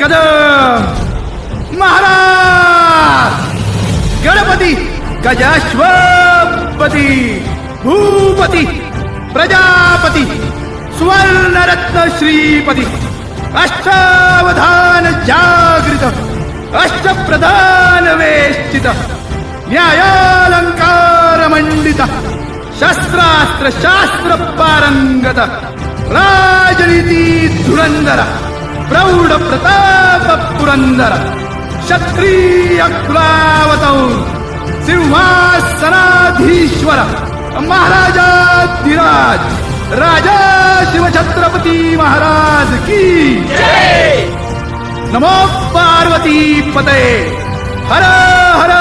कदम महाराज गणपती गजाश्वपती भूपती प्रजापती सुवर्णरत्न श्रीपती अष्टावधान जागृत अष्टप्रधान वेष्टित न्यायालंकार मंडित शस्त्रास्त्र शास्त्र पारंगत राजनीती धुरंधर प्रौढ प्रताप पुरंदर क्षत्रिय कुलावतौ सिंहासनाधीश्वर महाराजाधिराज राजा शिवछत्रपती महाराज की नमो पार्वती पते हर हर